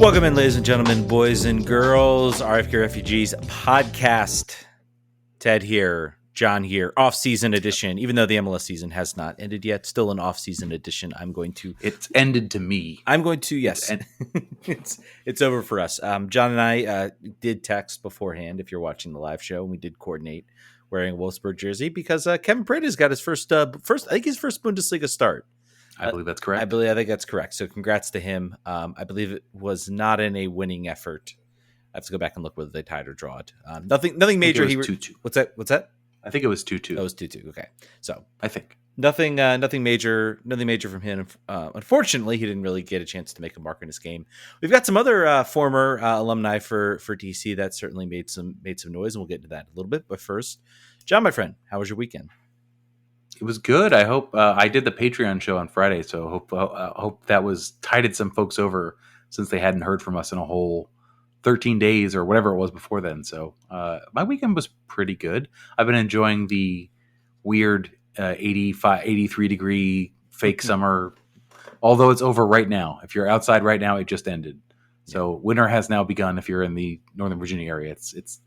Welcome in, ladies and gentlemen, boys and girls, RFK Refugees Podcast. Ted here, John here, off-season edition. Even though the MLS season has not ended yet, still an off-season edition. It's ended to me. Yes. It's over for us. John and I did text beforehand, if you're watching the live show, and we did coordinate wearing a Wolfsburg jersey because Kevin Prater's got his first Bundesliga start. I believe that's correct. I think that's correct. So congrats to him. I believe it was not in a winning effort. I have to go back and look whether they tied or drawed. Nothing major. It was 2-2. What's that? I think it was 2-2. That was 2-2. Okay. So I think nothing major from him. Unfortunately, he didn't really get a chance to make a mark in this game. We've got some other former alumni for DC that certainly made some noise, and we'll get into that in a little bit. But first, John, my friend, how was your weekend? it was good. I hope I did the Patreon show on Friday, so hope that was tided some folks over since they hadn't heard from us in a whole 13 days or whatever it was before then. So my weekend was pretty good. I've been enjoying the weird 83 degree fake summer, although it's over right now. If you're outside right now, it just ended. So winter has now begun. If you're in the Northern Virginia area, it's.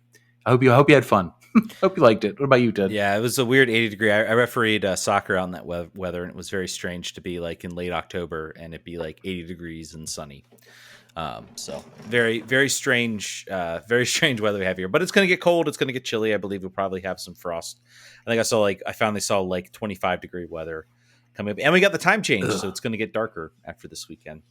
I hope you had fun. Hope you liked it. What about you, Ted? Yeah, it was a weird 80 degree. I refereed soccer out in that weather, and it was very strange to be like in late October and it be like 80 degrees and sunny. So very, very strange weather we have here. But it's going to get cold. It's going to get chilly. I believe we'll probably have some frost. I think I found they saw like 25 degree weather coming up, and we got the time change, so it's going to get darker after this weekend.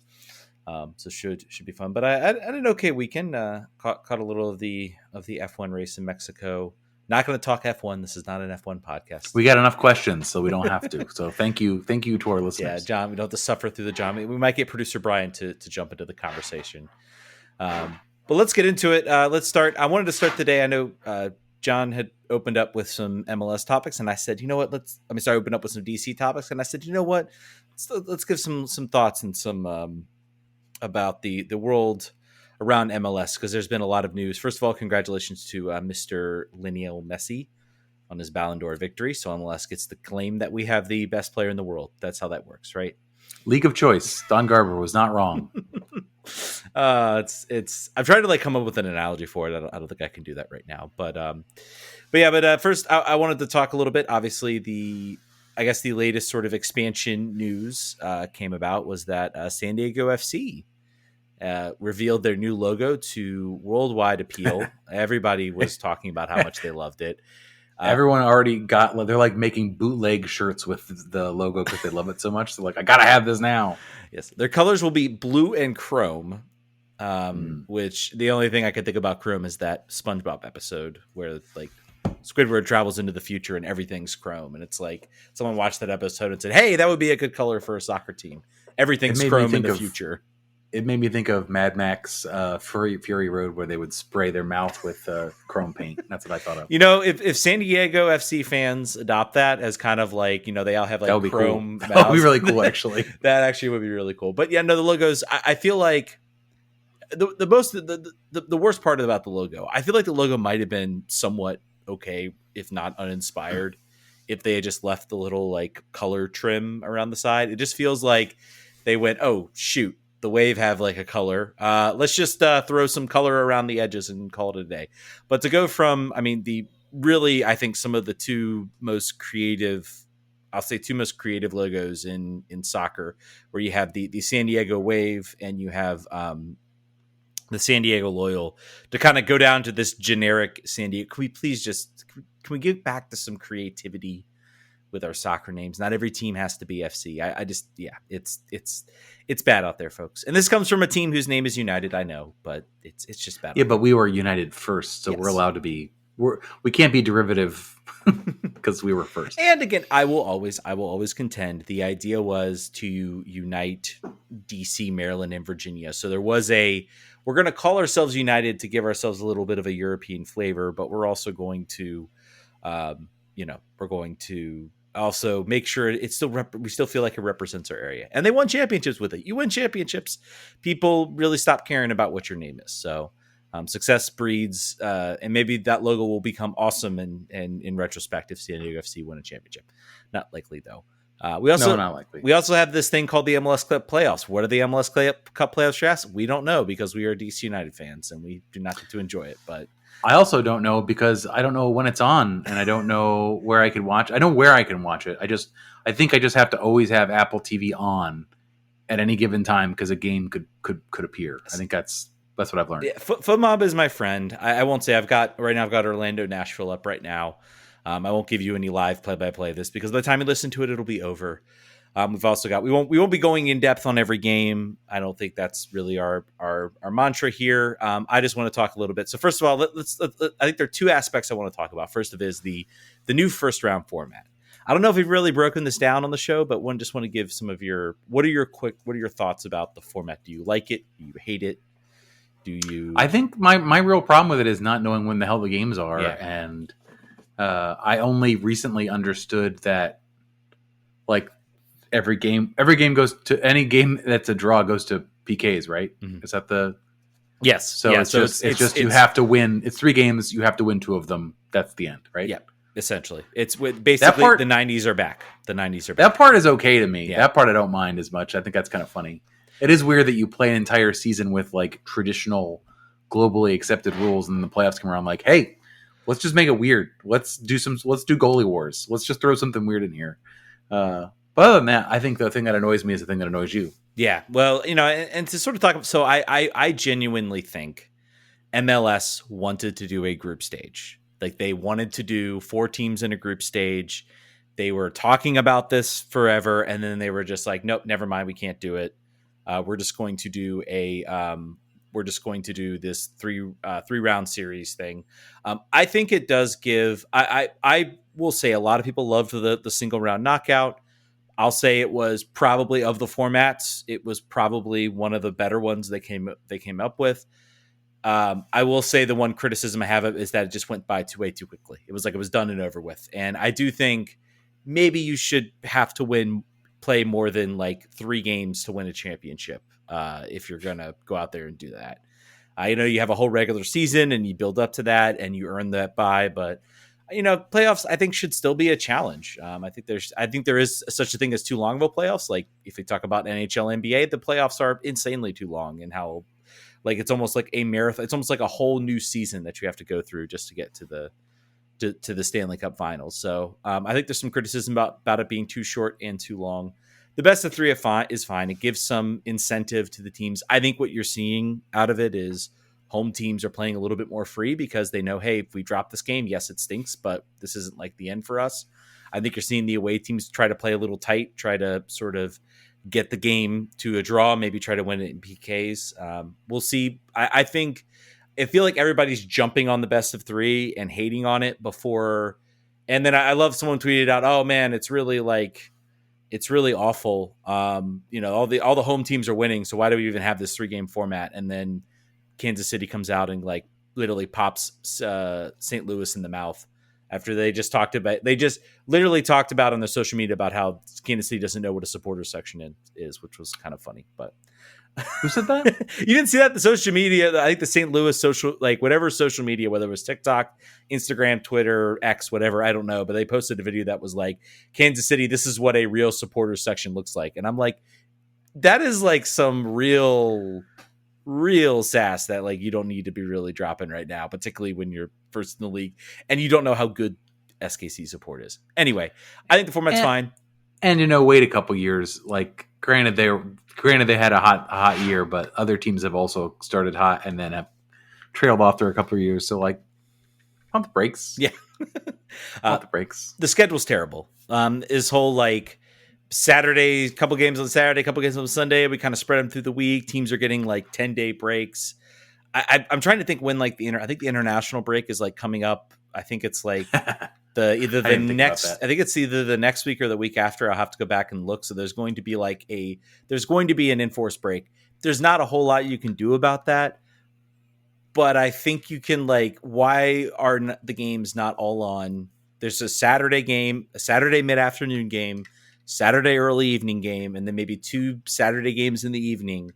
So should be fun. But I had an okay weekend. Caught a little of the F1 race in Mexico. Not going to talk F1. This is not an F1 podcast. We got enough questions, so we don't have to. So thank you to our listeners. Yeah, John, we don't have to suffer through the John. We might get producer Brian to jump into the conversation. But let's get into it. Let's start. I wanted to start today. I know John had opened up with some MLS topics, and I said, you know what? I opened up with some DC topics, and I said, you know what? Let's give some thoughts and some about the world around MLS, because there's been a lot of news. First of all, congratulations to Mr. Lionel Messi on his Ballon d'Or victory. So MLS gets the claim that we have the best player in the world. That's how that works, right? League of choice. Don Garber was not wrong. It's. I've tried to come up with an analogy for it. I don't think I can do that right now. But first, I wanted to talk a little bit. Obviously, the latest sort of expansion news came about was that San Diego FC revealed their new logo to worldwide appeal. Everybody was talking about how much they loved it. Everyone already they're like making bootleg shirts with the logo because they love it so much. They're like, I gotta have this now. Yes, their colors will be blue and chrome. Which the only thing I could think about chrome is that SpongeBob episode where like Squidward travels into the future and everything's chrome, and it's like someone watched that episode and said, "Hey, that would be a good color for a soccer team. Everything's chrome in the future." It made me think of Mad Max Fury Road, where they would spray their mouth with chrome paint. That's what I thought of. If San Diego FC fans adopt that as kind of like, they all have like chrome cool. That would be really cool, actually. That actually would be really cool. But yeah, no, the logos, I feel like the worst part about the logo, I feel like the logo might have been somewhat okay, if not uninspired, if they had just left the little like color trim around the side. It just feels like they went, oh shoot, the Wave have like a color. Let's just throw some color around the edges and call it a day. But to go from, I think some of the two most creative logos in soccer, where you have the San Diego Wave and you have the San Diego Loyal, to kind of go down to this generic San Diego. Can we get back to some creativity with our soccer names? Not every team has to be FC. It's bad out there, folks. And this comes from a team whose name is United. I know, but it's just bad. Yeah, but we were United first, so yes. We're allowed to be. We can't be derivative because we were first. And again, I will always contend the idea was to unite DC, Maryland, and Virginia. So there was we're going to call ourselves United to give ourselves a little bit of a European flavor, but we're also going to, we're going to also make sure it's still we still feel like it represents our area. And they won championships with it. You win championships, people really stop caring about what your name is. So success breeds, and maybe that logo will become awesome and in retrospect if San Diego FC win a championship. Not likely though. We also No, not likely. we also have this thing called the MLS Cup playoffs. What are the MLS Cup playoffs, Jess? We don't know because we are DC United fans and we do not get to enjoy it. But I also don't know because I don't know when it's on, and I don't know where I can watch. I know where I can watch it. I think I just have to always have Apple TV on at any given time because a game could appear. I think that's what I've learned. yeah, FootMob is my friend. I won't say I've got Orlando, Nashville up right now. I won't give you any live play-by-play of this because by the time you listen to it, it'll be over. We've also got we won't be going in depth on every game. I don't think that's really our mantra here. I just want to talk a little bit. So first of all, let's I think there are two aspects I want to talk about. First of is the new first round format. I don't know if we've really broken this down on the show, but just want to give some of what are your thoughts about the format? Do you like it? Do you hate it? Do you? I think my real problem with it is not knowing when the hell the games are, Yeah. and I only recently understood that like every game goes to any game that's a draw goes to PKs, right? Mhm. Is that the Yes. So yeah, it's just you have to win. It's 3 games. You have to win 2 of them. That's the end, right? Yeah. Essentially, it's basically the 90s are back. The 90s are back. That part is okay to me. Yeah. That part I don't mind as much. I think that's kind of funny. It is weird that you play an entire season with like traditional, globally accepted rules, and then the playoffs come around like, hey, let's just make it weird. Let's do goalie wars. Let's just throw something weird in here. But other than that, I think the thing that annoys me is the thing that annoys you. Yeah. Well, and to sort of talk. So I genuinely think MLS wanted to do a group stage. Like they wanted to do 4 teams in a group stage. They were talking about this forever, and then they were just like, nope, never mind, we can't do it. We're just going to do this 3 round series thing. I think it does give. I will say a lot of people loved the single round knockout. I'll say it was probably of the formats, it was probably one of the better ones they came up with. I will say the one criticism I have is that it just went by way too quickly. It was like it was done and over with. And I do think maybe you should have to play more than like 3 games to win a championship if you're going to go out there and do that. You have a whole regular season and you build up to that and you earn that bye, but playoffs I think should still be a challenge. I think there is such a thing as too long of a playoffs. Like if we talk about NHL, NBA, the playoffs are insanely too long, and how like it's almost like a marathon. It's almost like a whole new season that you have to go through just to get to the Stanley Cup Finals. So I think there's some criticism about it being too short and too long. The best of 3 is fine. It gives some incentive to the teams. I think what you're seeing out of it is home teams are playing a little bit more free because they know, hey, if we drop this game, yes, it stinks, but this isn't like the end for us. I think you're seeing the away teams try to play a little tight, try to sort of get the game to a draw, maybe try to win it in PKs. We'll see. I feel like everybody's jumping on the best of 3 and hating on it before. And then I love someone tweeted out, oh man, it's really awful. All the home teams are winning. So why do we even have this 3-game format? And then Kansas City comes out and like literally pops St. Louis in the mouth after they just literally talked about on their social media about how Kansas City doesn't know what a supporter section is, which was kind of funny. But who said that? You didn't see that? The social media, I think the St. Louis social media, whether it was TikTok, Instagram, Twitter, X, whatever, I don't know, but they posted a video that was like, Kansas City, this is what a real supporter section looks like. And I'm like, that is like some real sass that like you don't need to be really dropping right now, particularly when you're first in the league and you don't know how good SKC support is. Anyway, I think the format's fine. And wait a couple years. Like granted they had a hot year, but other teams have also started hot and then have trailed off for a couple of years. So like, pump the brakes. Yeah, pump the brakes. The schedule's terrible. This whole like Saturday, couple games on Saturday, couple games on Sunday. We kind of spread them through the week. Teams are getting like 10-day breaks. I'm trying to think when like I think the international break is like coming up. I think it's like I think it's either the next week or the week after. I'll have to go back and look. So there's going to be an enforced break. There's not a whole lot you can do about that, but I think you can like, why are the games not all on? There's a Saturday game, a Saturday mid-afternoon game, Saturday early evening game, and then maybe 2 Saturday games in the evening,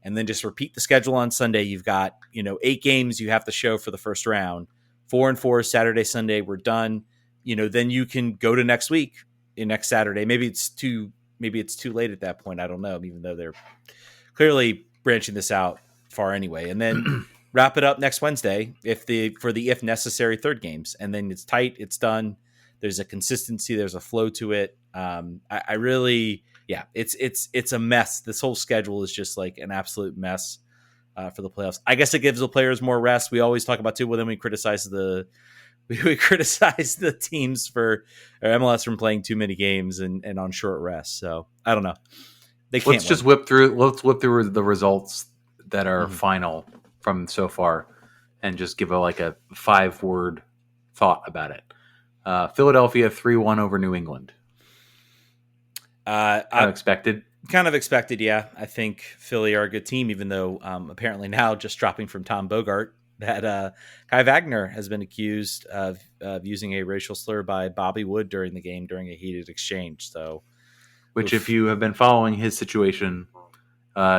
and then just repeat the schedule on Sunday. You've got, 8 games you have to show for the first round, 4 and 4 Saturday, Sunday, we're done. Then you can go to next week, next Saturday. Maybe it's too late at that point. I don't know, even though they're clearly branching this out far anyway. And then wrap it up next Wednesday for the if necessary third games. And then it's tight, it's done. There's a consistency, there's a flow to it. I really, it's a mess. This whole schedule is just like an absolute mess for the playoffs. I guess it gives the players more rest. We always talk about too. Well, then we criticize the teams for or MLS from playing too many games and on short rest. So I don't know. Let's whip through the results that are final from so far, and just give a 5-word thought about it. Philadelphia 3-1 over New England. Unexpected. Kind of expected, yeah. I think Philly are a good team, even though apparently now just dropping from Tom Bogart that Kai Wagner has been accused of using a racial slur by Bobby Wood during the game during a heated exchange. So, which, if you have been following his situation,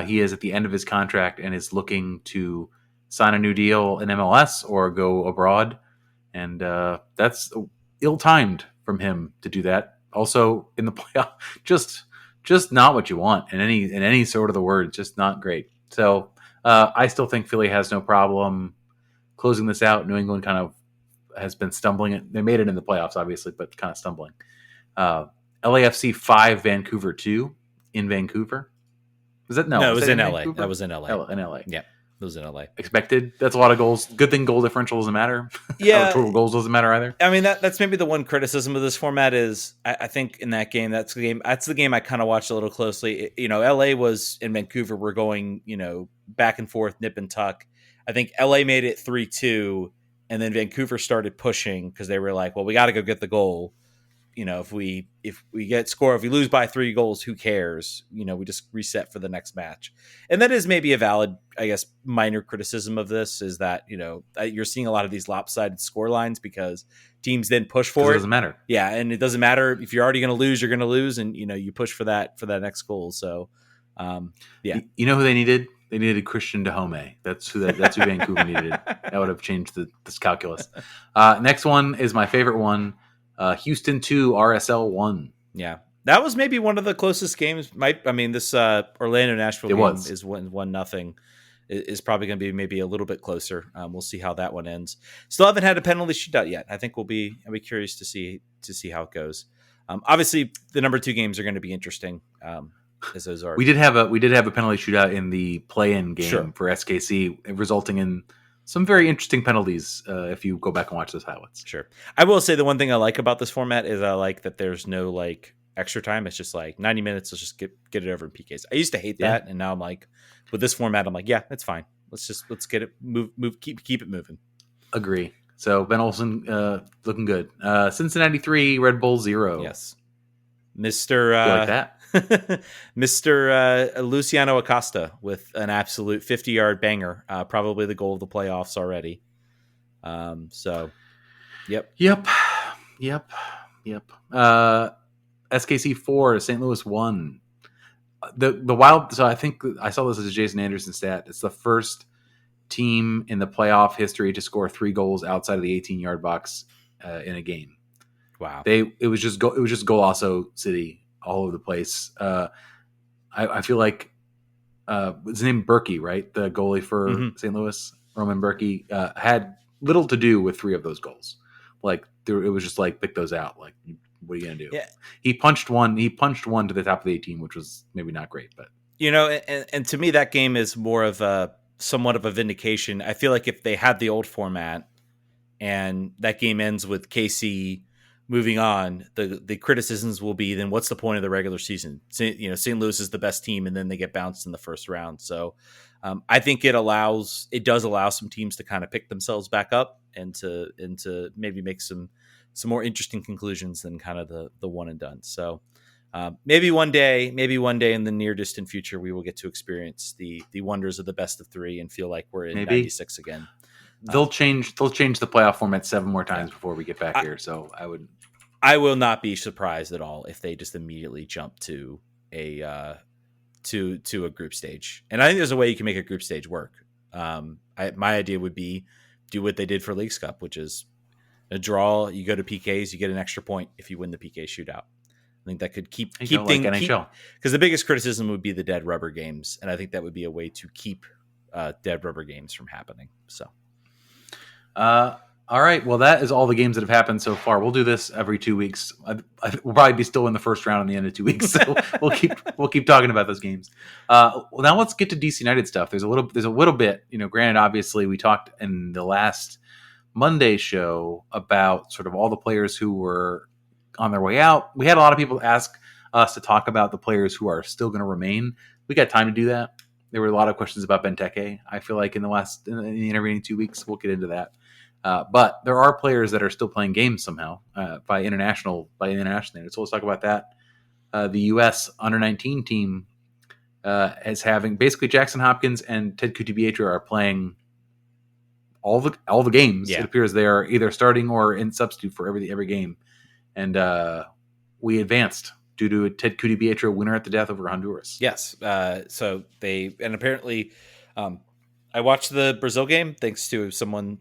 he is at the end of his contract and is looking to sign a new deal in MLS or go abroad, and that's ill-timed from him to do that. Also, in the playoff, just not what you want in any sort of the word. Just not great. So I still think Philly has no problem closing this out. New England kind of has been stumbling. They made it in the playoffs, obviously, but kind of stumbling. LAFC 5, Vancouver 2 in Vancouver. Was that no? It was in LA. Vancouver? That was in LA. In LA. Yeah, it was in LA. Expected. That's a lot of goals. Good thing goal differential doesn't matter. Yeah, total goals doesn't matter either. I mean, that's maybe the one criticism of this format is I think in that game, that's the game I kind of watched a little closely. LA was in Vancouver. We're going, back and forth, nip and tuck. I think LA made it 3-2, and then Vancouver started pushing because they were like, well, we got to go get the goal. If we lose by 3 goals, who cares? We just reset for the next match. And that is maybe a valid, I guess, minor criticism of this is that, you're seeing a lot of these lopsided score lines because teams then push for it. It doesn't matter. Yeah. And it doesn't matter if you're already going to lose, you're going to lose. And, you push for that next goal. So, yeah. You know who they needed? They needed Christian Dahomey. That's who Vancouver needed. That would have changed this calculus. Next one is my favorite one. Houston 2, RSL 1. Yeah, that was maybe one of the closest games. This Orlando Nashville game is 1-0. Is probably going to be maybe a little bit closer. We'll see how that one ends. Still haven't had a penalty shootout yet. I think I'll be curious to see how it goes. Obviously, the number 2 games are going to be interesting. As those are. We did have a penalty shootout in the play-in game for SKC, resulting in some very interesting penalties if you go back and watch those highlights. Sure. I will say the one thing I like about this format is I like that there's no extra time. It's just 90 minutes. Let's just get it over in PKs. I used to hate that, and now I'm like, with this format, I'm like, yeah, it's fine. Let's get it move keep it moving. Agree. So Ben Olsen looking good. Cincinnati 3, Red Bull 0. Yes. Mr. Like that. Mr. Luciano Acosta with an absolute 50-yard banger, probably the goal of the playoffs already. Yep. SKC 4, St. Louis 1. The Wild. So I think I saw this as a Jason Anderson stat. It's the first team in the playoff history to score 3 goals outside of the 18-yard box in a game. Wow. It was just Golasso City all over the place. I feel like his name Berkey, right? The goalie for St. Louis, Roman Berkey, had little to do with 3 of those goals. It was just pick those out. What are you gonna do? Yeah. He punched one to the top of the 18, which was maybe not great, but and to me that game is more of somewhat of a vindication. I feel like if they had the old format and that game ends with KC moving on, the criticisms will be, then what's the point of the regular season? St. Louis is the best team, and then they get bounced in the first round. So I think it does allow some teams to kind of pick themselves back up and to maybe make some more interesting conclusions than kind of the one and done. So maybe one day in the near distant future, we will get to experience the wonders of the best of 3 and feel like we're in 96 again. They'll change the playoff format 7 more times before we get back here. So I will not be surprised at all if they just immediately jump to a group stage. And I think there's a way you can make a group stage work. My idea would be do what they did for Leagues Cup, which is a draw. You go to PKs, you get an extra point if you win the PK shootout. I think that could keep like things NHL, because the biggest criticism would be the dead rubber games, and I think that would be a way to keep dead rubber games from happening. So, all right. Well, that is all the games that have happened so far. We'll do this every 2 weeks. We'll probably be still in the first round in the end of 2 weeks, so we'll keep talking about those games. Well, now let's get to DC United stuff. There's a little bit. Granted, obviously, we talked in the last Monday show about sort of all the players who were on their way out. We had a lot of people ask us to talk about the players who are still going to remain. We got time to do that. There were a lot of questions about Benteke. I feel like in the intervening 2 weeks, we'll get into that. But there are players that are still playing games somehow by international standards. So let's talk about that. The U.S. under-19 team is having basically Jackson Hopkins and Ted Kutubietro are playing all the games. Yeah. It appears they are either starting or in substitute for every game. And we advanced due to a Ted Kutubietro winner at the death over Honduras. Yes. So apparently I watched the Brazil game thanks to someone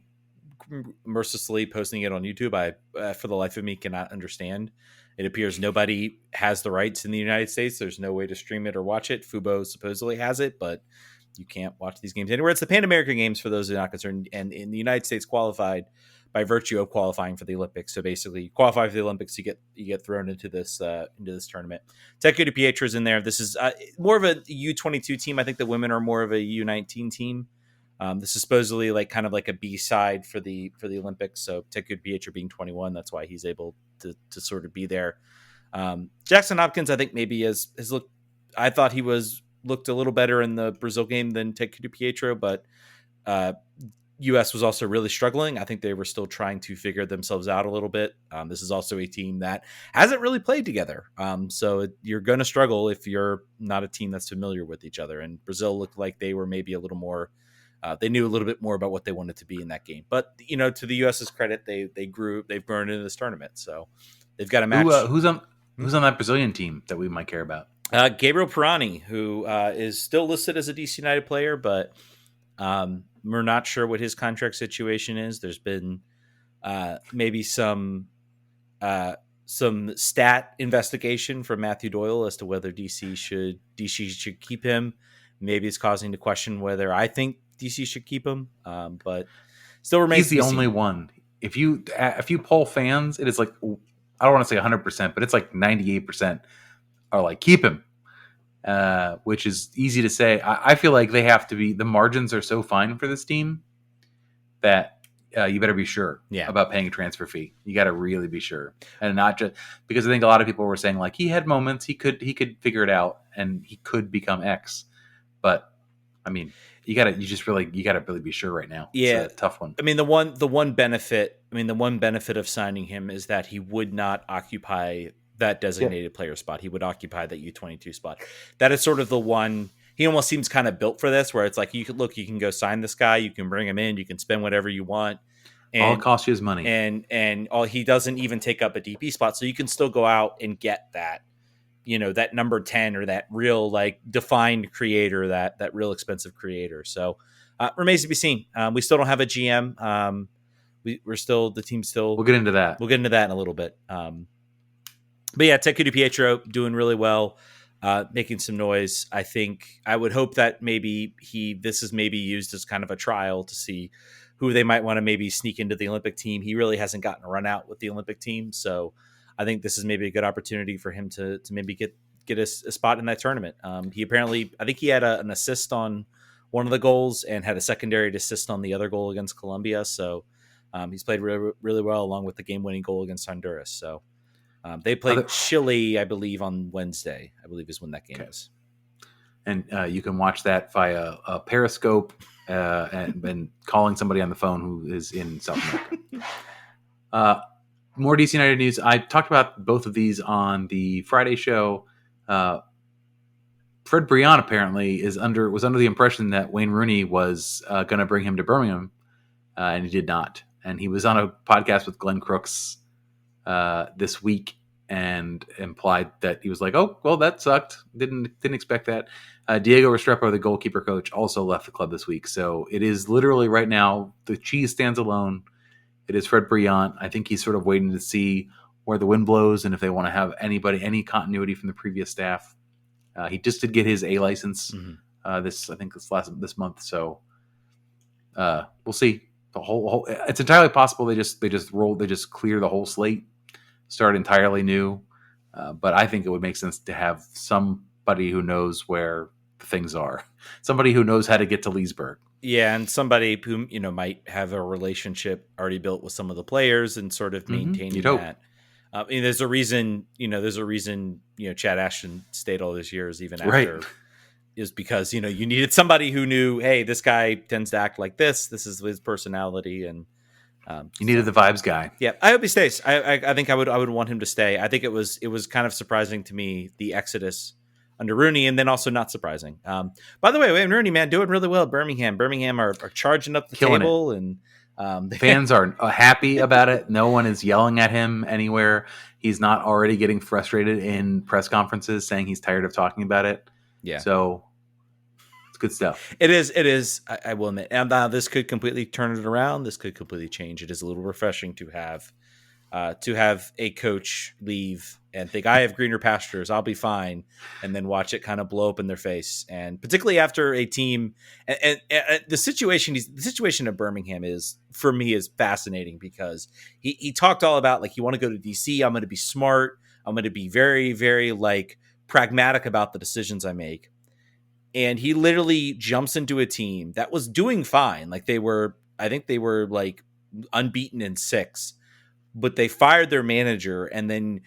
mercilessly posting it on YouTube. I for the life of me cannot understand. It appears nobody has the rights in the United States. There's no way to stream it or watch it. Fubo supposedly has it, but you can't watch these games anywhere. It's the Pan American Games for those who are not concerned, and in the United States qualified by virtue of qualifying for the Olympics. So basically, you qualify for the Olympics, you get thrown into this tournament. Ted Kutubietro in there. This is more of a U22 team. I think the women are more of a U19 team. This is supposedly kind of like a B side for the Olympics. So Ted Kutubietro being 21, that's why he's able to sort of be there. Jackson Hopkins, I think maybe has looked. I thought he looked a little better in the Brazil game than Ted Kutubietro, but U.S. was also really struggling. I think they were still trying to figure themselves out a little bit. This is also a team that hasn't really played together. So you're going to struggle if you're not a team that's familiar with each other. And Brazil looked like they were maybe a little more. They knew a little bit more about what they wanted to be in that game. But to the U.S.'s credit, they've grown into this tournament. So they've got a match. Who's on that Brazilian team that we might care about? Gabriel Pirani, who is still listed as a DC United player, but we're not sure what his contract situation is. There's been maybe some stat investigation from Matthew Doyle as to whether DC should keep him. Maybe it's causing the question whether I think DC should keep him, but still remains. He's the only one. If you poll fans, it is like, I don't want to say 100%, but it's like 98% are like, keep him, which is easy to say. I feel like they have to be. The margins are so fine for this team that you better be sure about paying a transfer fee. You got to really be sure, and not just because I think a lot of people were saying like he had moments, he could figure it out, and he could become X, but I mean. You gotta really be sure right now. Yeah, it's a tough one. I mean, the one benefit of signing him is that he would not occupy that designated player spot. He would occupy that U22 spot. That is sort of the one. He almost seems kind of built for this, where it's like you can go sign this guy, you can bring him in, you can spend whatever you want. And, all it costs you is money, and all he doesn't even take up a DP spot, so you can still go out and get that. That number 10 or that real defined creator, that real expensive creator. So remains to be seen. We still don't have a GM. We're still, the team's still, we'll get into that in a little bit. But yeah, Ted Kutubietro doing really well, making some noise. I think I would hope that maybe this is maybe used as kind of a trial to see who they might want to maybe sneak into the Olympic team. He really hasn't gotten a run out with the Olympic team. So I think this is maybe a good opportunity for him to maybe get a spot in that tournament. He apparently, I think he had an assist on one of the goals and had a secondary assist on the other goal against Colombia. So he's played really, really well along with the game-winning goal against Honduras. So they played Chile, I believe, on Wednesday. I believe is when that game is. And you can watch that via Periscope and calling somebody on the phone who is in South America. More DC United news. I talked about both of these on the Friday show. Fred Brian apparently was under the impression that Wayne Rooney was going to bring him to Birmingham, and he did not. And he was on a podcast with Glenn Crooks this week and implied that he was like, "Oh, well, that sucked. Didn't expect that." Diego Restrepo, the goalkeeper coach, also left the club this week. So it is literally right now the cheese stands alone. It is Fred Briant. I think he's sort of waiting to see where the wind blows and if they want to have any continuity from the previous staff. He just did get his A license this month. So we'll see. The whole it's entirely possible they just clear the whole slate, start entirely new. But I think it would make sense to have somebody who knows where the things are, somebody who knows how to get to Leesburg. Yeah, and somebody who might have a relationship already built with some of the players and sort of maintaining that. There's a reason. Chad Ashton stayed all those years, even after, is because you needed somebody who knew. Hey, this guy tends to act like this. This is his personality, and you needed the vibes guy. Yeah, I hope he stays. I think I would want him to stay. I think it was kind of surprising to me, the exodus under Rooney, and then also not surprising. By the way, Wayne Rooney, man, doing really well at Birmingham. Birmingham are charging up the table, and fans are happy about it. No one is yelling at him anywhere. He's not already getting frustrated in press conferences saying he's tired of talking about it. Yeah. So it's good stuff. It is. I will admit. And this could completely turn it around. This could completely change. It is a little refreshing to have a coach leave and think, I have greener pastures, I'll be fine, and then watch it kind of blow up in their face. And particularly after a team, and the situation of Birmingham is, for me, is fascinating because he talked all about, like, you want to go to DC, I'm going to be smart, I'm going to be very, very pragmatic about the decisions I make. And he literally jumps into a team that was doing fine. I think they were unbeaten in 6, but they fired their manager, and then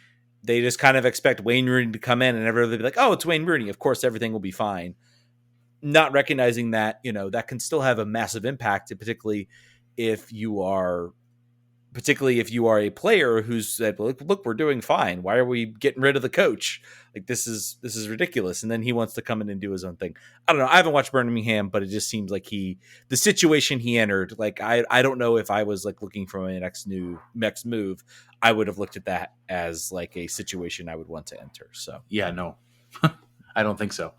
they just kind of expect Wayne Rooney to come in and everybody be like, oh, it's Wayne Rooney, of course everything will be fine. Not recognizing that, that can still have a massive impact, particularly if you are a player who's said, look, we're doing fine. Why are we getting rid of the coach? This is ridiculous. And then he wants to come in and do his own thing. I don't know. I haven't watched Birmingham, but it just seems like the situation he entered, I don't know if I was looking for my next move, I would have looked at that as a situation I would want to enter. So yeah, no, I don't think so.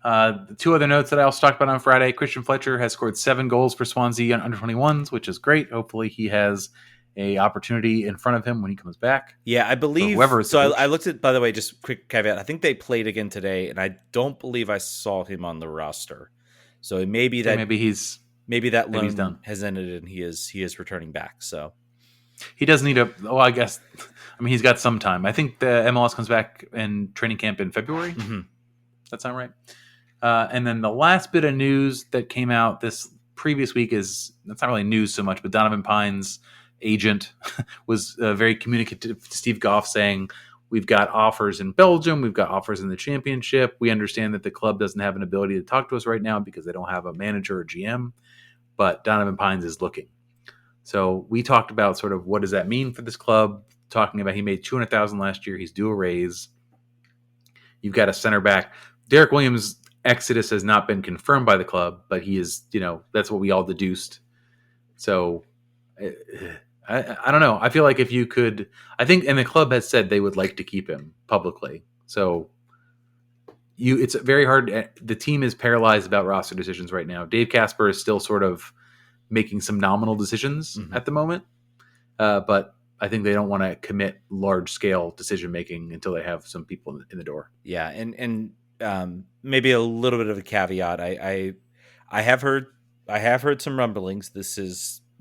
The 2 other notes that I also talked about on Friday, Christian Fletcher has scored 7 goals for Swansea on under-21s, which is great. Hopefully he has a opportunity in front of him when he comes back. Yeah, I believe. So I looked at, by the way, just quick caveat, I think they played again today, and I don't believe I saw him on the roster. So maybe that loan has ended and he is returning back. So he does need he's got some time. I think the MLS comes back in training camp in February. Mm-hmm. That sound right? And then the last bit of news that came out this previous week that's not really news so much, but Donovan Pine's agent was very communicative to Steve Goff, saying, we've got offers in Belgium, we've got offers in the championship. We understand that the club doesn't have an ability to talk to us right now because they don't have a manager or GM, but Donovan Pines is looking. So we talked about sort of what does that mean for this club, talking about he made $200,000 last year. He's due a raise. You've got a center back. Derek Williams' exodus has not been confirmed by the club, but he is, that's what we all deduced. So I don't know. I feel like if you could, and the club has said they would like to keep him publicly. So it's very hard. The team is paralyzed about roster decisions right now. Dave Casper is still sort of making some nominal decisions at the moment. But I think they don't want to commit large scale decision making until they have some people in the door. Yeah. And maybe a little bit of a caveat. I have heard some rumblings.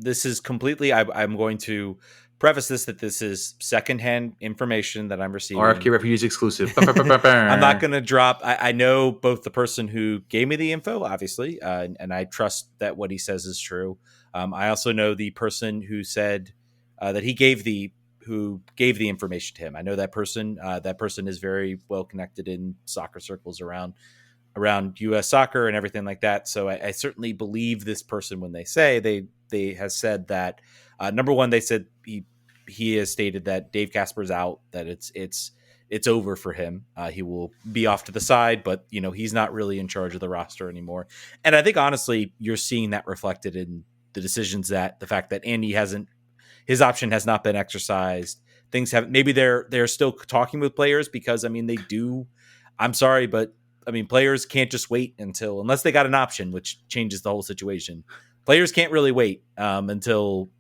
This is completely, I'm going to preface this is secondhand information that I'm receiving. RFK Refugees exclusive. I'm not going to drop. I know both the person who gave me the info, obviously, and I trust that what he says is true. I also know the person who said that who gave the information to him. I know that person. That person is very well connected in soccer circles around U.S. soccer and everything like that. So I certainly believe this person when they say they have said that number one, they said he has stated that Dave Casper's out, that it's over for him. He will be off to the side, but he's not really in charge of the roster anymore. And I think honestly, you're seeing that reflected in the decisions, that the fact that Andy his option has not been exercised. Things have, maybe they're still talking with players because they do. I'm sorry, but players can't just wait unless they got an option, which changes the whole situation. Players can't really wait until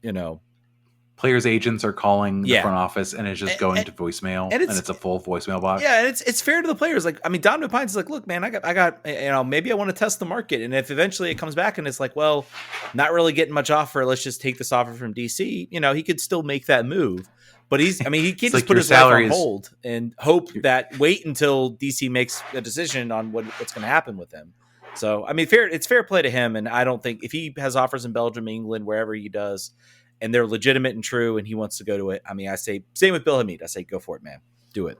players' agents are calling the Yeah. front office and it's just going to voicemail, and it's a full voicemail box. Yeah, and it's fair to the players. Like, I mean, Donovan Pines is like, look, man, I got, maybe I want to test the market, and if eventually it comes back and it's like, well, not really getting much offer, let's just take this offer from DC. He could still make that move, but he can't just put his life on hold and hope wait until DC makes a decision on what's going to happen with him. So, I mean, it's fair play to him, and I don't think if he has offers in Belgium, England, wherever he does, and they're legitimate and true, and he wants to go to it. I mean, I say same with Bill Hamid. I say go for it, man. Do it.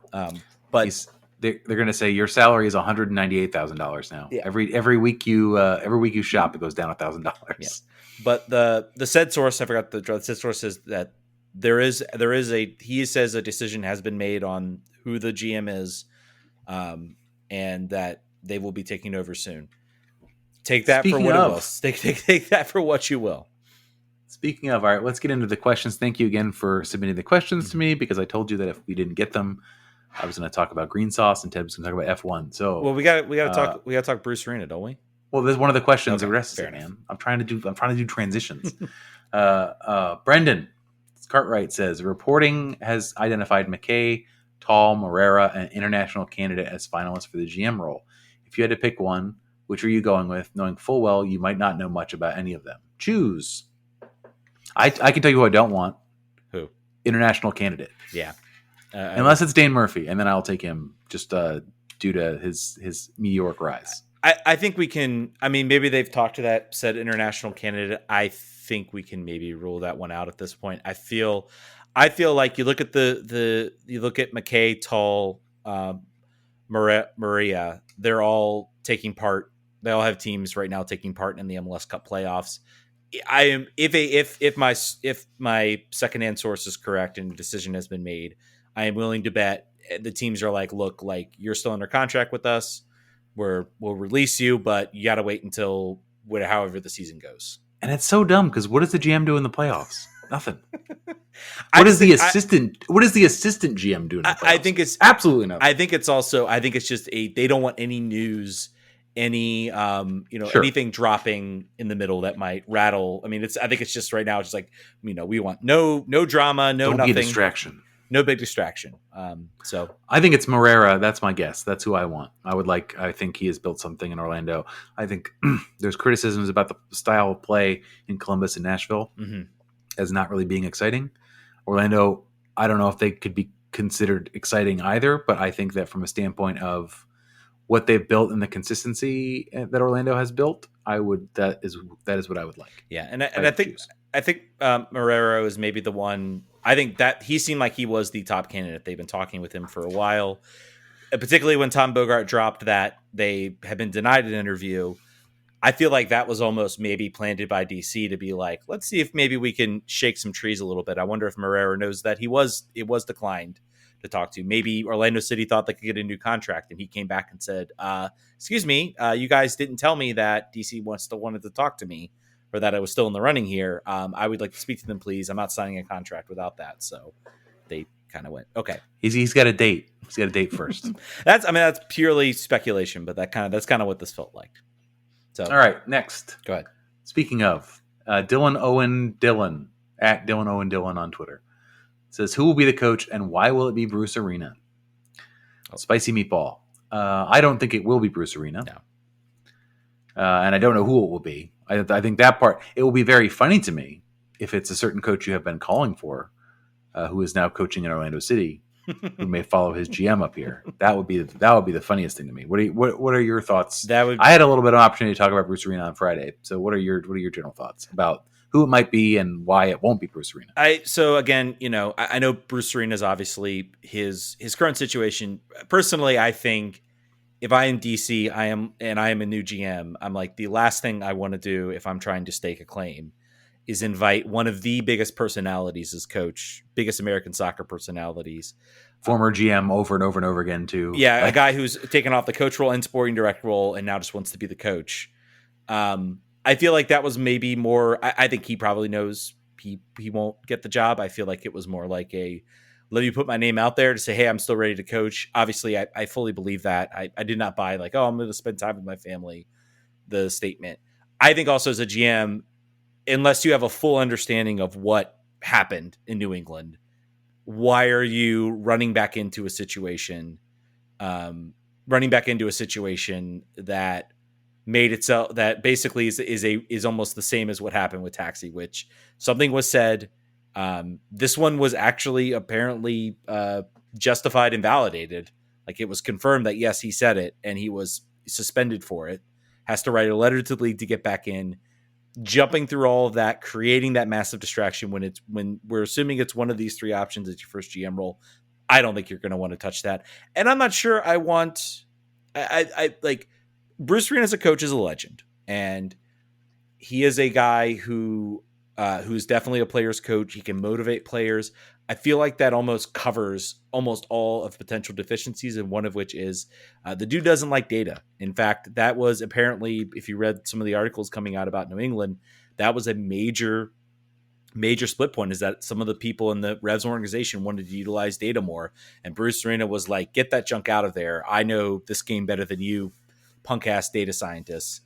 But they're going to say your salary is $198,000 now. Yeah. Every week you shop, it goes down $1,000. Yeah. But the said source, I forgot the said source says that he says a decision has been made on who the GM is, and that they will be taking over soon. Take that for what it will. Take that for what you will. Speaking of, all right, let's get into the questions. Thank you again for submitting the questions to me, because I told you that if we didn't get them, I was going to talk about green sauce and Ted was going to talk about F1. So, well, we got to talk Bruce Arena, don't we? Well, there's one of the questions. Okay, addresses it, man. I'm trying to do transitions. Brendan Cartwright says reporting has identified McKay, Tall, Morera, an international candidate as finalists for the GM role. If you had to pick one, which are you going with, knowing full well you might not know much about any of them? Choose. I can tell you who I don't want. Who? International candidate. Yeah. Unless it's Dane Murphy, and then I'll take him just due to his meteoric rise. I think we can. I mean, maybe they've talked to that said international candidate. I think we can maybe rule that one out at this point. I feel like you look at you look at McKay, Tall, Maria. They're all taking part. They all have teams right now taking part in the MLS Cup playoffs. I am if my secondhand source is correct and a decision has been made, I am willing to bet the teams are like, look, like you're still under contract with us. We'll release you, but you got to wait until however the season goes. And it's so dumb because what does the GM do in the playoffs? Nothing. What does the assistant GM do in the playoffs? I think it's absolutely nothing. I think it's just they don't want any news. Anything dropping in the middle that might rattle. I mean, I think it's just right now, it's just like, we want no drama, don't nothing. Be a distraction. No big distraction. So I think it's Morera. That's my guess. That's who I want. I think he has built something in Orlando. I think there's criticisms about the style of play in Columbus and Nashville as not really being exciting. Orlando, I don't know if they could be considered exciting either, but I think that from a standpoint of what they've built and the consistency that Orlando has built, that is what I would like. Yeah, and I think Marrero is maybe the one. I think that he seemed like he was the top candidate. They've been talking with him for a while, particularly when Tom Bogart dropped that they had been denied an interview. I feel like that was almost maybe planted by DC to be like, let's see if maybe we can shake some trees a little bit. I wonder if Marrero knows that it was declined to talk to. Maybe Orlando City thought they could get a new contract, and he came back and said, excuse me, you guys didn't tell me that DC wanted to talk to me, or that I was still in the running here. I would like to speak to them, please. I'm not signing a contract without that. So they kind of went, okay. He's got a date. He's got a date first. That's purely speculation, but that's kind of what this felt like. So all right, next. Go ahead. Speaking of Dylan Owen Dylan at Dylan Owen Dylan on Twitter says, who will be the coach and why will it be Bruce Arena? Spicy meatball. I don't think it will be Bruce Arena. No. And I don't know who it will be. I think that part, it will be very funny to me if it's a certain coach you have been calling for, who is now coaching in Orlando City, who may follow his GM up here. That would be the funniest thing to me. What are your thoughts? I had a little bit of opportunity to talk about Bruce Arena on Friday. So what are your general thoughts about who it might be and why it won't be Bruce Arena? So again, I know Bruce Arena is obviously his current situation. Personally, I think if I am DC, I am a new GM, I'm like, the last thing I want to do if I'm trying to stake a claim is invite one of the biggest personalities as coach, biggest American soccer personalities. Former GM over and over and over again too. Yeah, a guy who's taken off the coach role and sporting direct role and now just wants to be the coach. I feel like that was maybe more, I think he probably knows he won't get the job. I feel like it was more like let me put my name out there to say, hey, I'm still ready to coach. Obviously, I fully believe that. I did not buy like, I'm going to spend time with my family, the statement. I think also as a GM, unless you have a full understanding of what happened in New England. Why are you running back into a situation that made itself, that basically is almost the same as what happened with Taxi, which something was said. This one was actually apparently justified and validated. Like, it was confirmed that yes, he said it, and he was suspended for it. Has to write a letter to the league to get back in. Jumping through all of that, creating that massive distraction when we're assuming it's one of these three options as your first GM role. I don't think you're going to want to touch that. And I'm not sure I like Bruce Arena as a coach is a legend, and he is a guy who's definitely a player's coach. He can motivate players. I feel like that almost covers almost all of potential deficiencies, and one of which is the dude doesn't like data. In fact, that was apparently, if you read some of the articles coming out about New England, that was a major split point, is that some of the people in the Revs organization wanted to utilize data more. And Bruce Arena was like, get that junk out of there. I know this game better than you punk ass data scientists.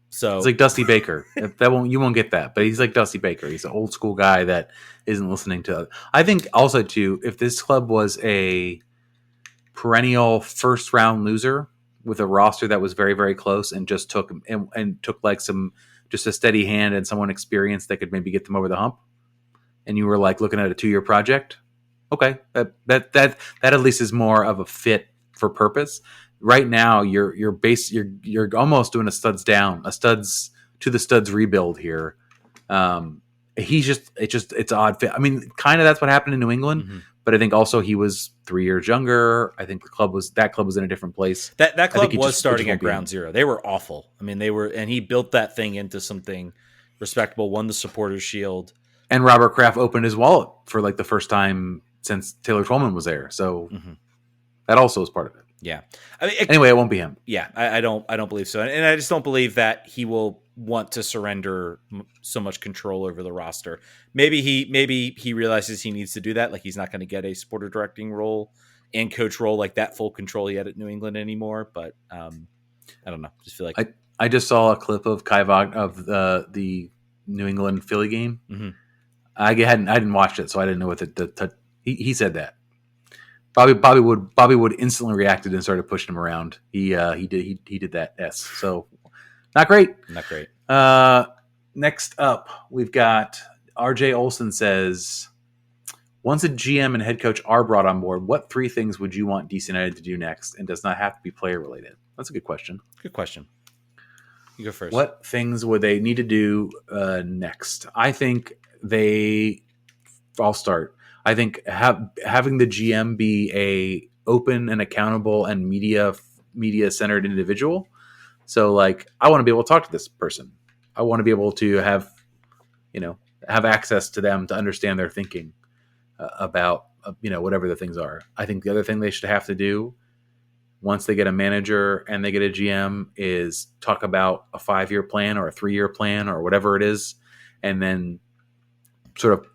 So it's like Dusty Baker. You won't get that, but he's like Dusty Baker. He's an old school guy that isn't listening to. I think also too, if this club was a perennial first round loser with a roster that was very, very close and just took like just a steady hand and someone experienced that could maybe get them over the hump, and you were like looking at a 2-year project, okay, that at least is more of a fit for purpose. Right now, you're almost doing a studs to the studs rebuild here. It's odd fit. I mean, kind of that's what happened in New England, mm-hmm. But I think also he was 3 years younger. I think that club was in a different place. That club was starting at ground zero. They were awful. I mean, and he built that thing into something respectable. Won the Supporters Shield, and Robert Kraft opened his wallet for like the first time since Taylor Twellman was there. So that also is part of it. Yeah. I mean, anyway, it won't be him. Yeah, I don't believe so, and I just don't believe that he will want to surrender so much control over the roster. Maybe he realizes he needs to do that. Like, he's not going to get a supporter directing role and coach role like that, full control he had at New England anymore. But I don't know. Just feel like I just saw a clip of Kai Wagner of the New England Philly game. Mm-hmm. I didn't watch it, so I didn't know what he said that. Bobby Wood instantly reacted and started pushing him around. He did that. Yes. So not great. Not great. Next up, we've got RJ Olson says, once a GM and head coach are brought on board, what 3 things would you want DC United to do next, and does not have to be player related? That's a good question. Good question. You go first. What things would they need to do next? I think I'll start. I think having the GM be a open and accountable and media centered individual. So, like, I want to be able to talk to this person. I want to be able to have access to them to understand their thinking about whatever the things are. I think the other thing they should have to do once they get a manager and they get a GM is talk about a 5-year plan or a 3-year plan or whatever it is, and then sort of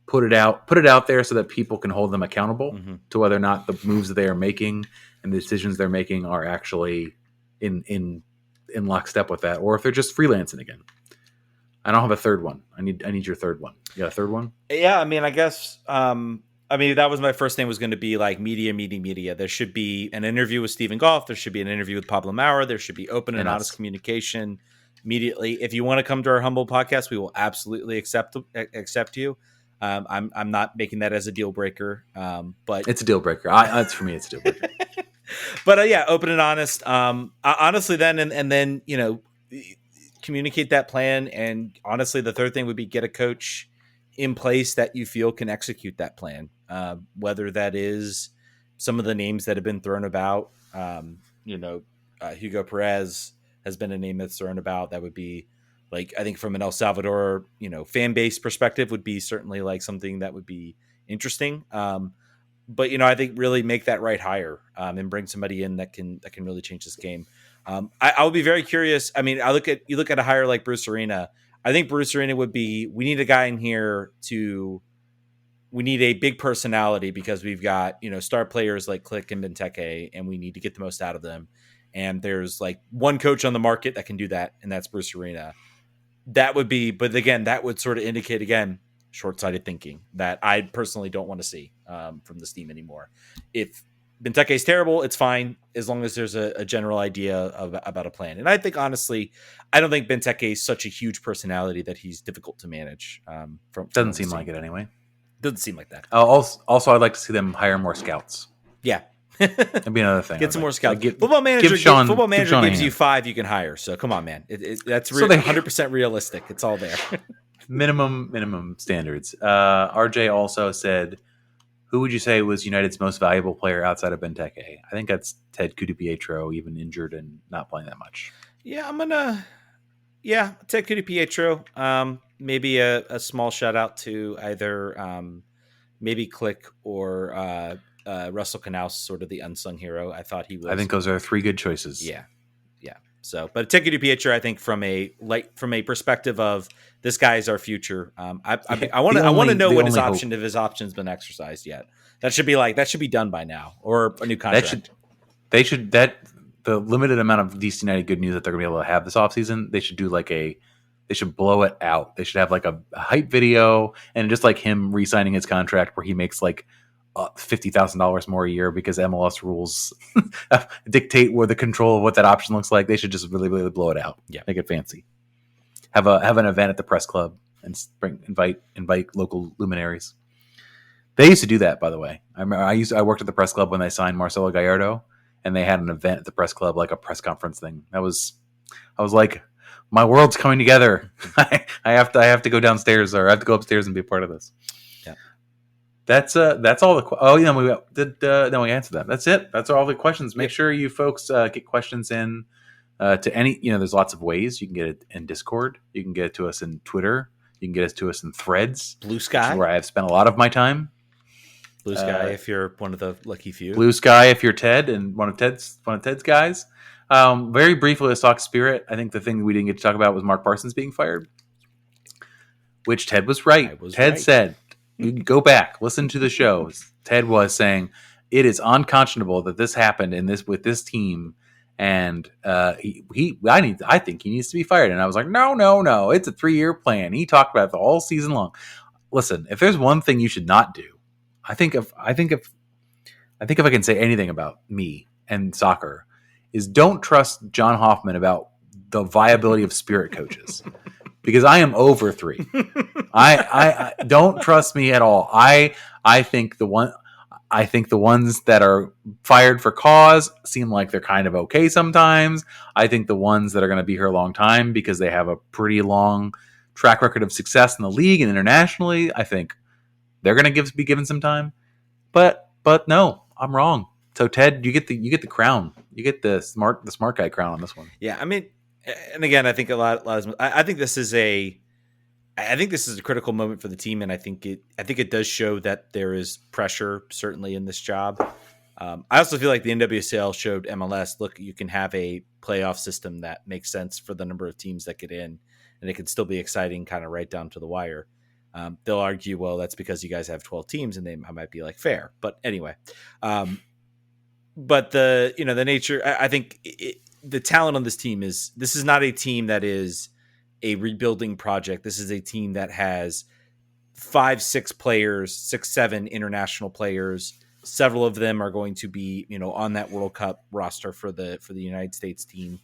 put it out there so that people can hold them accountable to whether or not the moves that they are making and the decisions they're making are actually in lockstep with that, or if they're just freelancing again. I don't have a third one. I need your third one. You got a third one? Yeah, I mean, I guess that was my first name, was going to be like media. There should be an interview with Stephen Goff. There should be an interview with Pablo Maurer. There should be open and honest communication immediately. If you want to come to our humble podcast, we will absolutely accept you. I'm not making that as a deal breaker, but it's a deal breaker. It's for me. It's a deal breaker. But yeah, open and honest. Honestly, then and then communicate that plan. And honestly, the third thing would be get a coach in place that you feel can execute that plan. Whether that is some of the names that have been thrown about. Hugo Perez has been a name that's thrown about. That would be, like, I think from an El Salvador, fan base perspective, would be certainly like something that would be interesting. But I think really make that right hire and bring somebody in that can really change this game. I would be very curious. I mean, you look at a hire like Bruce Arena. I think Bruce Arena would be, we need a guy in here we need a big personality, because we've got, star players like Click and Benteke, and we need to get the most out of them. And there's like one coach on the market that can do that, and that's Bruce Arena. That would be, but again, that would sort of indicate again, short-sighted thinking that I personally don't want to see from this team anymore. If Benteke is terrible, it's fine as long as there's a general idea about a plan. And I think, honestly, I don't think Benteke is such a huge personality that he's difficult to manage. Doesn't seem like it anyway. Doesn't seem like that. Also, I'd like to see them hire more scouts. Yeah. That'd be another thing. Get some more scouts. Like, Football Manager gives you 5 you can hire. So come on, man. That's 100% realistic. It's all there. minimum standards. RJ also said, who would you say was United's most valuable player outside of Benteke? I think that's Ted Kudu-Pietro, even injured and not playing that much. Yeah, Ted Kudu-Pietro. Maybe a small shout out to either maybe Click or Russell Knaus, sort of the unsung hero. I thought he was. I think those are 3 good choices. Yeah. So, but Ted Kudu-Pietro, I think from a perspective of this guy is our future. I want to know what his option, if his option's been exercised yet. That should be done by now, or a new contract. The limited amount of DC United good news that they're gonna be able to have this offseason, they should do they should blow it out. They should have like a hype video and just like him re-signing his contract where he makes like $50,000 more a year because MLS rules dictate where the control of what that option looks like. They should just really, really blow it out. Yeah, make it fancy. Have an event at the press club and invite local luminaries. They used to do that, by the way. I worked at the press club when they signed Marcelo Gallardo, and they had an event at the press club, like a press conference thing. I was like, my world's coming together. I have to go downstairs, or I have to go upstairs and be a part of this. That's all the then we answered them. That's it. That's all the questions. Make sure you folks get questions in to any. There's lots of ways you can get it in Discord. You can get it to us in Twitter. You can get it to us in Threads. Blue Sky, where I have spent a lot of my time. Blue Sky, if you're one of the lucky few. Blue Sky, if you're Ted and one of Ted's guys. Very briefly, let's talk Spirit. I think the thing we didn't get to talk about was Mark Parsons being fired, which Ted was right. Ted said. You can go back, listen to the show. Ted was saying it is unconscionable that this happened with this team, and I think he needs to be fired. And I was like, no, it's a 3-year plan. He talked about it the whole season long. Listen, if there's one thing you should not do, I think if I can say anything about me and soccer, is don't trust John Hoffman about the viability of Spirit coaches. Because I am over 3. I don't trust me at all. I think the ones that are fired for cause seem like they're kind of okay sometimes. I think the ones that are going to be here a long time because they have a pretty long track record of success in the league and internationally, I think they're going to be given some time. But no, I'm wrong. So Ted, you get the crown. You get the smart guy crown on this one. Yeah, I mean. And again, I think I think this is a critical moment for the team, and I think it does show that there is pressure certainly in this job. I also feel like the NWSL showed MLS, look, you can have a playoff system that makes sense for the number of teams that get in, and it can still be exciting, kind of right down to the wire. They'll argue, well, that's because you guys have 12 teams, and I might be like fair, but anyway. But the nature, I think. The talent on this team this is not a team that is a rebuilding project. This is a team that has 5, 6 players, 6, 7 international players. Several of them are going to be, on that World Cup roster for the United States team,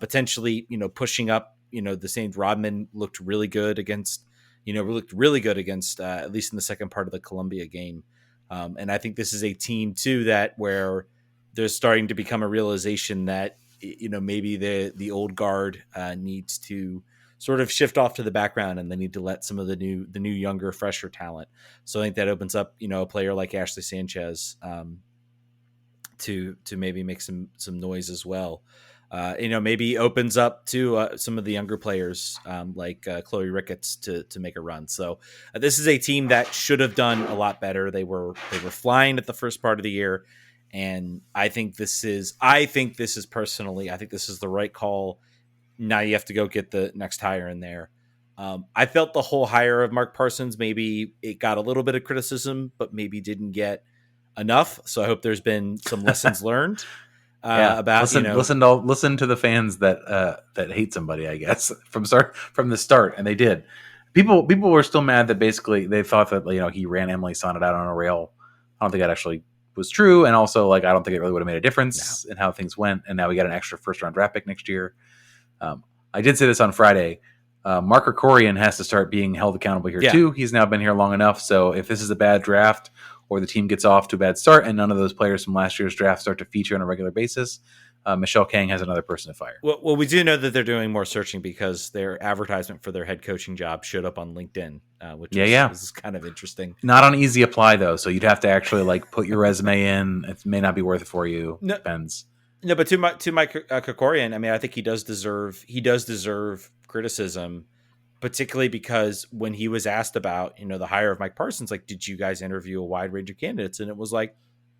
potentially, pushing up, the St. Rodman looked really good against, at least in the second part of the Colombia game. And I think this is a team too, where there's starting to become a realization that, maybe the old guard needs to sort of shift off to the background, and they need to let some of the new younger, fresher talent. So I think that opens up, a player like Ashley Sanchez to maybe make some noise as well. Maybe opens up to some of the younger players like Chloe Ricketts to make a run. So this is a team that should have done a lot better. They were flying at the first part of the year. And I think this is personally, I think this is the right call. Now you have to go get the next hire in there. I felt the whole hire of Mark Parsons, maybe it got a little bit of criticism, but maybe didn't get enough. So I hope there's been some lessons learned about, listen to the fans that hate somebody, I guess from the start. And they did. People were still mad that basically they thought that he ran Emily Sonnet out on a rail. I don't think that actually was true, and also I don't think it really would have made a difference in how things went. And now we got an extra first round draft pick next year. I did say this on Friday. Mark Krikorian has to start being held accountable here too. He's now been here long enough. So if this is a bad draft or the team gets off to a bad start and none of those players from last year's draft start to feature on a regular basis, Michelle Kang has another person to fire. Well, we do know that they're doing more searching because their advertisement for their head coaching job showed up on LinkedIn, which is kind of interesting. Not on easy apply though, so you'd have to actually put your resume in. It may not be worth it for you. No, depends. No, but to Mike Krikorian, I mean, I think he does deserve criticism, particularly because when he was asked about the hire of Mike Parsons, did you guys interview a wide range of candidates? And it was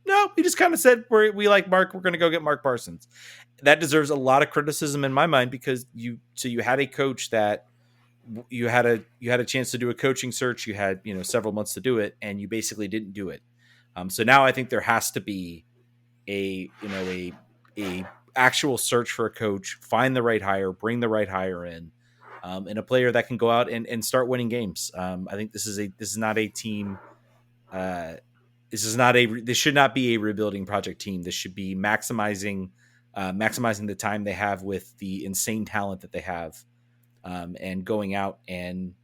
no, he just kind of said, we like Mark. We're going to go get Mark Parsons. That deserves a lot of criticism in my mind because you had a coach that you had a chance to do a coaching search. You had, several months to do it and you basically didn't do it. So now I think there has to be a actual search for a coach, find the right hire, bring the right hire in, and a player that can go out and start winning games. I think this is not a team. This should not be a rebuilding project team. This should be maximizing the time they have with the insane talent that they have, and going out and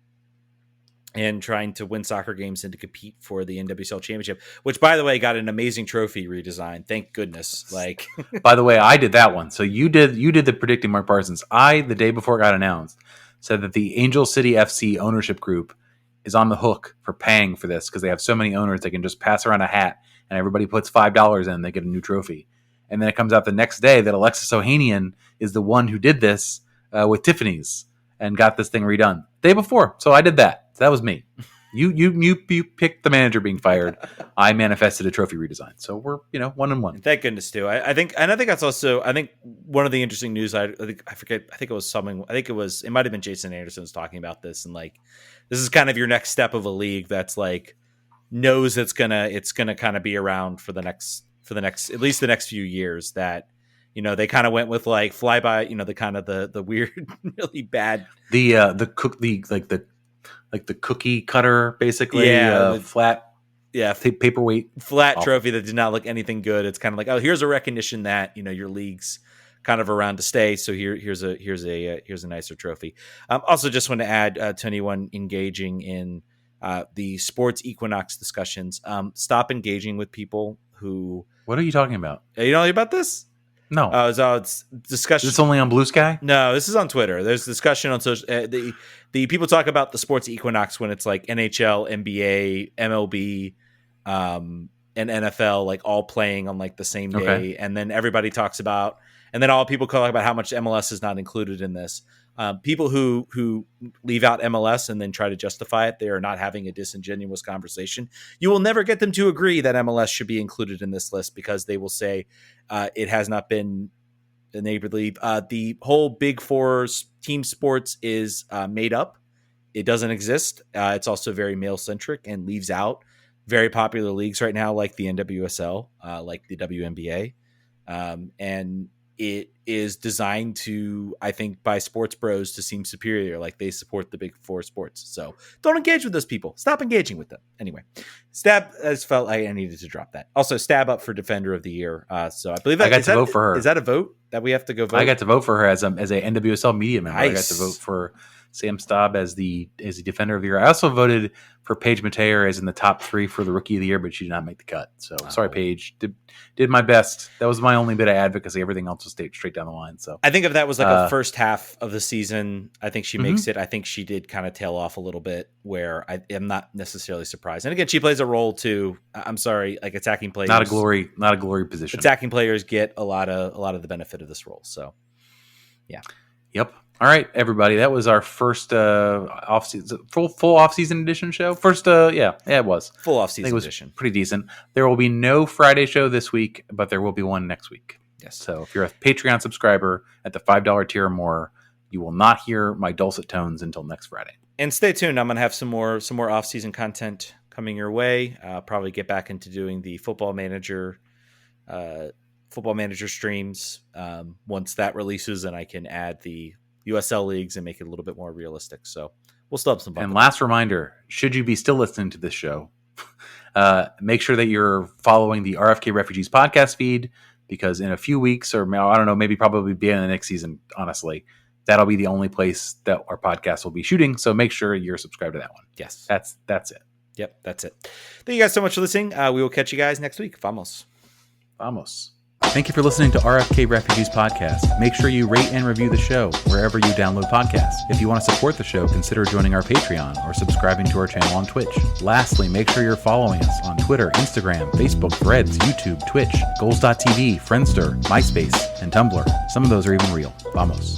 trying to win soccer games and to compete for the NWSL championship, which by the way, got an amazing trophy redesign. Thank goodness. By the way, I did that one. So you did the predicting Mark Parsons. The day before it got announced, said that the Angel City FC ownership group is on the hook for paying for this because they have so many owners they can just pass around a hat and everybody puts $5 in, they get a new trophy. And then it comes out the next day that Alexis Ohanian is the one who did this with Tiffany's and got this thing redone day before. So I did that. So that was me. You picked the manager being fired. I manifested a trophy redesign. So we're 1-1. Thank goodness too. I think that's also one of the interesting news. I forget. I think it was something. I think it might have been Jason Anderson was talking about this, and this is kind of your next step of a league that's knows it's gonna kind of be around for the next at least the next few years. That they kind of went with flyby. The kind of the weird, really bad the cookie cutter, basically. Flat. Yeah, paperweight flat trophy that did not look anything good. It's kind of oh, here's a recognition that your league's kind of around to stay. So here's a nicer trophy. Also, just want to add to anyone engaging in the sports equinox discussions, stop engaging with people who. What are you talking about? You know about this? No. It's discussion. Is this only on Blue Sky? No, this is on Twitter. There's discussion on social. The people talk about the sports equinox when it's NHL, NBA, MLB, and NFL, all playing on the same day. Okay. And then everybody talks about, and then all people talk about how much MLS is not included in this. People who leave out MLS and then try to justify it, they are not having a disingenuous conversation. You will never get them to agree that MLS should be included in this list because they will say it has not been enabled. The whole Big Four team sports is made up. It doesn't exist. It's also very male centric and leaves out very popular leagues right now, like the NWSL, like the WNBA, and it is designed to, I think, by sports bros to seem superior, like they support the Big Four sports. So don't engage with those people. Stop engaging with them. Anyway, Stab, I just felt I needed to drop that. Also, Stab up for Defender of the Year. So I believe I got to vote for her. Is that a vote that we have to go vote? I got to vote for her as a NWSL media member. Nice. I got to vote for Sam Staub as the Defender of the Year. I also voted for Paige Mateer as in the top 3 for the Rookie of the Year, but she did not make the cut. So sorry, Paige. Did my best. That was my only bit of advocacy. Everything else was straight down the line. So I think if that was a first half of the season, I think she makes it. I think she did kind of tail off a little bit, where I am not necessarily surprised. And again, she plays a role too. I'm sorry, attacking players. Not a glory position. Attacking players get a lot of the benefit of this role. So yeah. Yep. All right, everybody. That was our first off-season, full off-season edition show. First, it was full off-season edition. Pretty decent. There will be no Friday show this week, but there will be one next week. Yes. So if you're a Patreon subscriber at the $5 tier or more, you will not hear my dulcet tones until next Friday. And stay tuned. I'm going to have some more off-season content coming your way. Probably get back into doing the Football Manager streams once that releases, and I can add the USL leagues and make it a little bit more realistic. So we'll still have some fun. And last reminder, should you be still listening to this show, make sure that you're following the RFK Refugees podcast feed, because in a few weeks, or I don't know, maybe probably beginning of the next season, honestly, that'll be the only place that our podcast will be shooting. So make sure you're subscribed to that one. Yes. That's it. Yep, that's it. Thank you guys so much for listening. We will catch you guys next week. Vamos. Vamos. Thank you for listening to RFK Refugees Podcast. Make sure you rate and review the show wherever you download podcasts. If you want to support the show, consider joining our Patreon or subscribing to our channel on Twitch. Lastly, make sure you're following us on Twitter, Instagram, Facebook, Threads, YouTube, Twitch, Goals.tv, Friendster, MySpace, and Tumblr. Some of those are even real. Vamos.